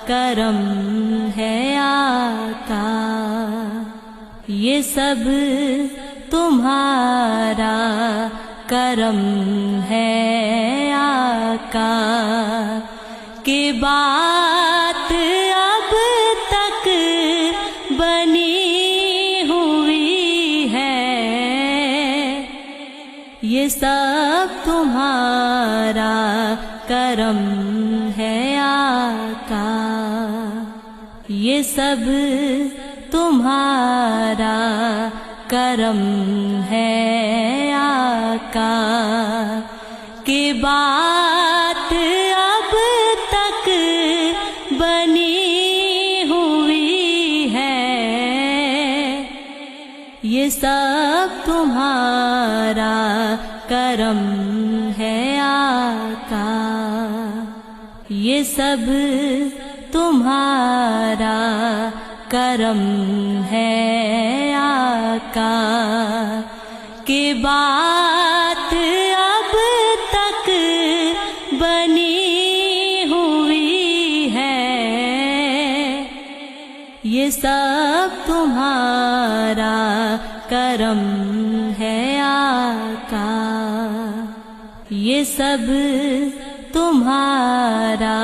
کرم ہے آقا، یہ سب تمہارا کرم ہے آقا، کہ بات اب تک بنی ہوئی ہے، یہ سب تمہارا کرم ہے آقا، یہ سب تمہارا کرم ہے آقا، کہ بات اب تک بنی ہوئی ہے، یہ سب تمہارا کرم ہے آقا، یہ سب تمہارا کرم ہے آقا، کہ بات اب تک بنی ہوئی ہے، یہ سب تمہارا کرم ہے آقا، یہ سب تمہارا